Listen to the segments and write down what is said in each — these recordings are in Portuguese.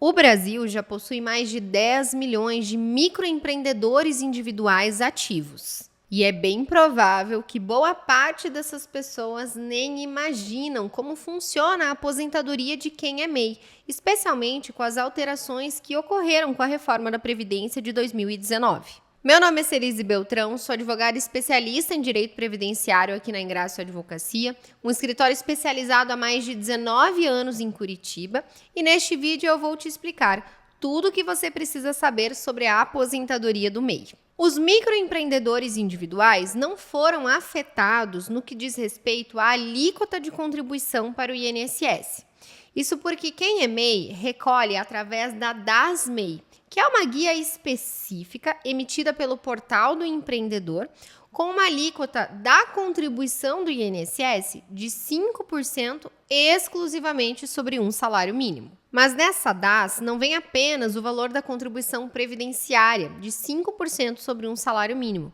O Brasil já possui mais de 10 milhões de microempreendedores individuais ativos. E é bem provável que boa parte dessas pessoas nem imaginam como funciona a aposentadoria de quem é MEI, especialmente com as alterações que ocorreram com a reforma da Previdência de 2019. Meu nome é Cerise Beltrão, sou advogada especialista em direito previdenciário aqui na Ingrácio Advocacia, um escritório especializado há mais de 19 anos em Curitiba, e neste vídeo eu vou te explicar tudo o que você precisa saber sobre a aposentadoria do MEI. Os microempreendedores individuais não foram afetados no que diz respeito à alíquota de contribuição para o INSS. Isso porque quem é MEI recolhe através da DAS-MEI, que é uma guia específica emitida pelo Portal do Empreendedor, com uma alíquota da contribuição do INSS de 5% exclusivamente sobre um salário mínimo. Mas nessa DAS não vem apenas o valor da contribuição previdenciária de 5% sobre um salário mínimo.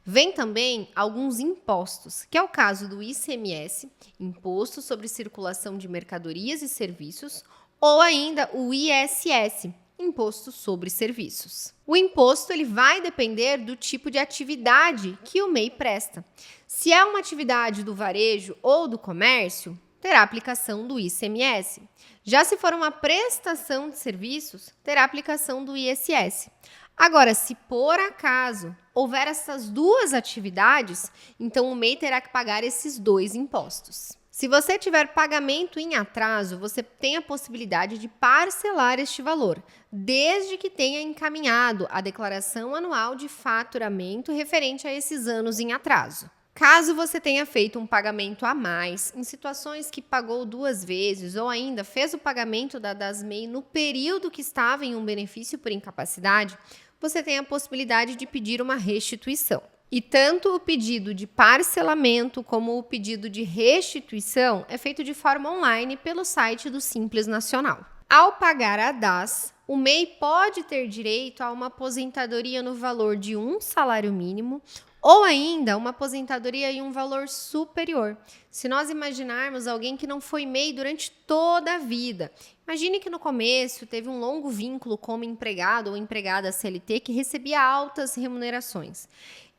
Vem também alguns impostos, que é o caso do ICMS, Imposto sobre Circulação de Mercadorias e Serviços, ou ainda o ISS, Imposto sobre Serviços. O imposto ele vai depender do tipo de atividade que o MEI presta. Se é uma atividade do varejo ou do comércio, terá aplicação do ICMS. Já se for uma prestação de serviços, terá aplicação do ISS. Agora, se por acaso houver essas duas atividades, então o MEI terá que pagar esses dois impostos. Se você tiver pagamento em atraso, você tem a possibilidade de parcelar este valor, desde que tenha encaminhado a declaração anual de faturamento referente a esses anos em atraso. Caso você tenha feito um pagamento a mais, em situações que pagou 2 vezes ou ainda fez o pagamento da DAS-MEI no período que estava em um benefício por incapacidade, você tem a possibilidade de pedir uma restituição. E tanto o pedido de parcelamento como o pedido de restituição é feito de forma online pelo site do Simples Nacional. Ao pagar a DAS, o MEI pode ter direito a uma aposentadoria no valor de um salário mínimo ou ainda uma aposentadoria em um valor superior. Se nós imaginarmos alguém que não foi MEI durante toda a vida, imagine que no começo teve um longo vínculo como empregado ou empregada CLT que recebia altas remunerações.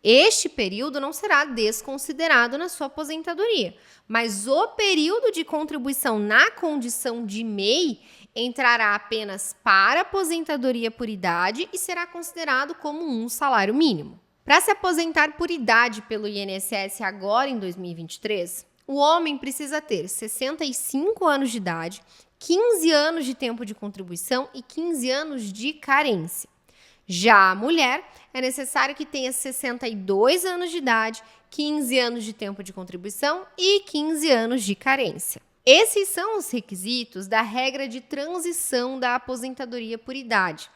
Este período não será desconsiderado na sua aposentadoria, mas o período de contribuição na condição de MEI entrará apenas para aposentadoria por idade e será considerado como um salário mínimo. Para se aposentar por idade pelo INSS agora em 2023, o homem precisa ter 65 anos de idade, 15 anos de tempo de contribuição e 15 anos de carência. Já a mulher, é necessário que tenha 62 anos de idade, 15 anos de tempo de contribuição e 15 anos de carência. Esses são os requisitos da regra de transição da aposentadoria por idade.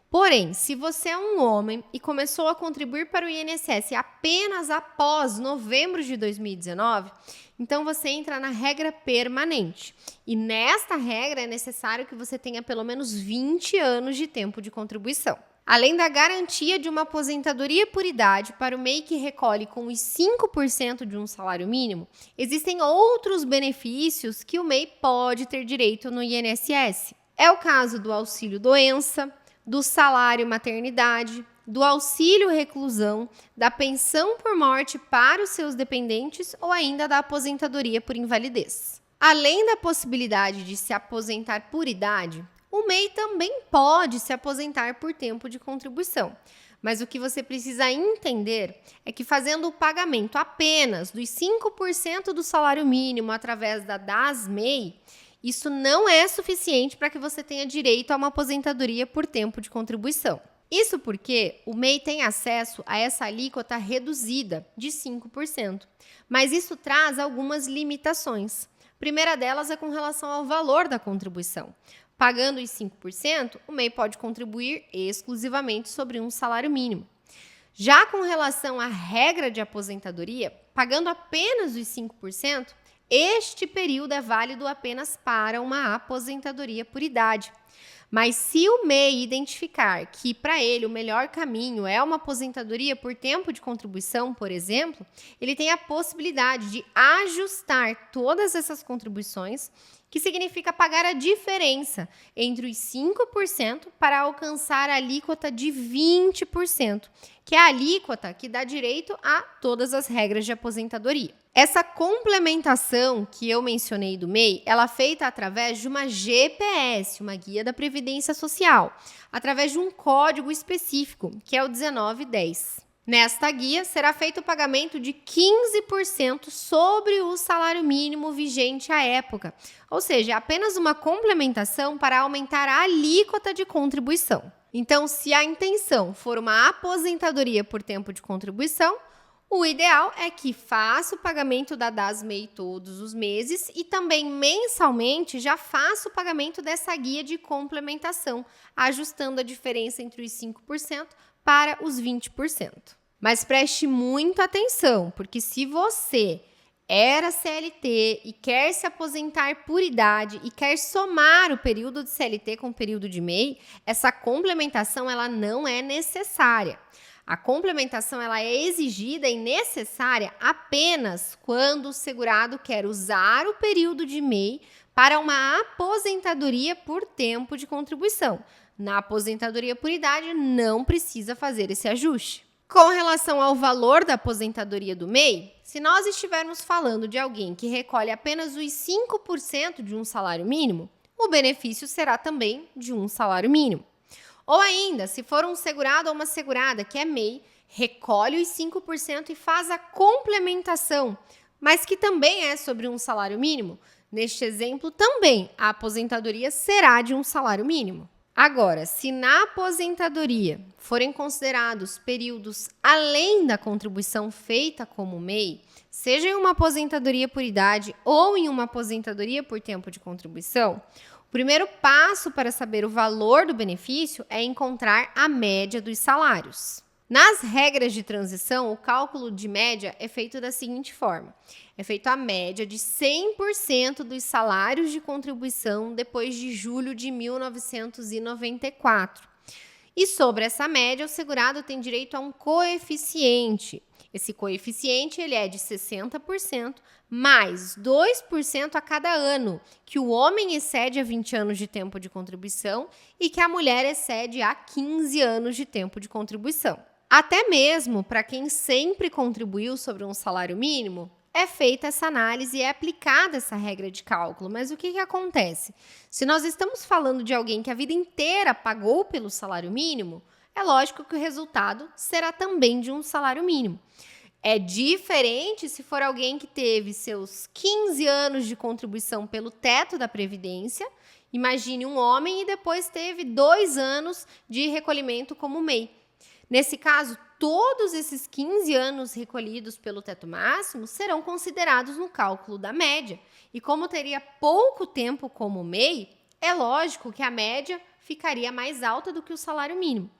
Porém, se você é um homem e começou a contribuir para o INSS apenas após novembro de 2019, então você entra na regra permanente. E nesta regra é necessário que você tenha pelo menos 20 anos de tempo de contribuição. Além da garantia de uma aposentadoria por idade para o MEI que recolhe com os 5% de um salário mínimo, existem outros benefícios que o MEI pode ter direito no INSS. É o caso do auxílio-doença, do salário maternidade, do auxílio reclusão, da pensão por morte para os seus dependentes ou ainda da aposentadoria por invalidez. Além da possibilidade de se aposentar por idade, o MEI também pode se aposentar por tempo de contribuição. Mas o que você precisa entender é que fazendo o pagamento apenas dos 5% do salário mínimo através da DAS-MEI, isso não é suficiente para que você tenha direito a uma aposentadoria por tempo de contribuição. Isso porque o MEI tem acesso a essa alíquota reduzida de 5%, mas isso traz algumas limitações. A primeira delas é com relação ao valor da contribuição. Pagando os 5%, o MEI pode contribuir exclusivamente sobre um salário mínimo. Já com relação à regra de aposentadoria, pagando apenas os 5%, este período é válido apenas para uma aposentadoria por idade. Mas se o MEI identificar que para ele o melhor caminho é uma aposentadoria por tempo de contribuição, por exemplo, ele tem a possibilidade de ajustar todas essas contribuições que significa pagar a diferença entre os 5% para alcançar a alíquota de 20%, que é a alíquota que dá direito a todas as regras de aposentadoria. Essa complementação que eu mencionei do MEI, ela é feita através de uma GPS, uma guia da Previdência Social, através de um código específico, que é o 1910. Nesta guia, será feito o pagamento de 15% sobre o salário mínimo vigente à época, ou seja, apenas uma complementação para aumentar a alíquota de contribuição. Então, se a intenção for uma aposentadoria por tempo de contribuição, o ideal é que faça o pagamento da DAS-MEI todos os meses e também mensalmente já faça o pagamento dessa guia de complementação, ajustando a diferença entre os 5% para os 20%. Mas preste muita atenção, porque se você era CLT e quer se aposentar por idade e quer somar o período de CLT com o período de MEI, essa complementação ela não é necessária. A complementação ela é exigida e necessária apenas quando o segurado quer usar o período de MEI para uma aposentadoria por tempo de contribuição. Na aposentadoria por idade, não precisa fazer esse ajuste. Com relação ao valor da aposentadoria do MEI, se nós estivermos falando de alguém que recolhe apenas os 5% de um salário mínimo, o benefício será também de um salário mínimo. Ou ainda, se for um segurado ou uma segurada que é MEI, recolhe os 5% e faz a complementação, mas que também é sobre um salário mínimo, neste exemplo também a aposentadoria será de um salário mínimo. Agora, se na aposentadoria forem considerados períodos além da contribuição feita como MEI, seja em uma aposentadoria por idade ou em uma aposentadoria por tempo de contribuição, o primeiro passo para saber o valor do benefício é encontrar a média dos salários. Nas regras de transição, o cálculo de média é feito da seguinte forma. É feito a média de 100% dos salários de contribuição depois de julho de 1994. E sobre essa média, o segurado tem direito a um coeficiente. Esse coeficiente ele é de 60% mais 2% a cada ano, que o homem excede a 20 anos de tempo de contribuição e que a mulher excede a 15 anos de tempo de contribuição. Até mesmo para quem sempre contribuiu sobre um salário mínimo, é feita essa análise e é aplicada essa regra de cálculo. Mas o que acontece? Se nós estamos falando de alguém que a vida inteira pagou pelo salário mínimo, é lógico que o resultado será também de um salário mínimo. É diferente se for alguém que teve seus 15 anos de contribuição pelo teto da Previdência. Imagine um homem e depois teve 2 anos de recolhimento como MEI. Nesse caso, todos esses 15 anos recolhidos pelo teto máximo serão considerados no cálculo da média. E como teria pouco tempo como MEI, é lógico que a média ficaria mais alta do que o salário mínimo.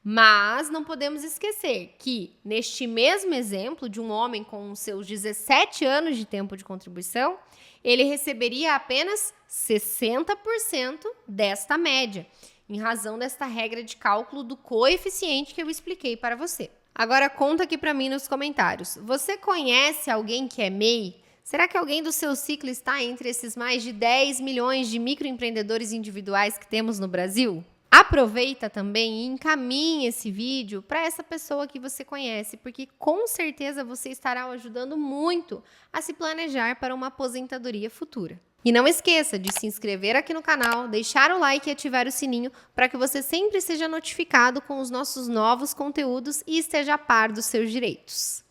Mas não podemos esquecer que, neste mesmo exemplo de um homem com seus 17 anos de tempo de contribuição, ele receberia apenas 60% desta média, em razão desta regra de cálculo do coeficiente que eu expliquei para você. Agora conta aqui para mim nos comentários. Você conhece alguém que é MEI? Será que alguém do seu ciclo está entre esses mais de 10 milhões de microempreendedores individuais que temos no Brasil? Aproveita também e encaminhe esse vídeo para essa pessoa que você conhece, porque com certeza você estará ajudando muito a se planejar para uma aposentadoria futura. E não esqueça de se inscrever aqui no canal, deixar o like e ativar o sininho para que você sempre seja notificado com os nossos novos conteúdos e esteja a par dos seus direitos.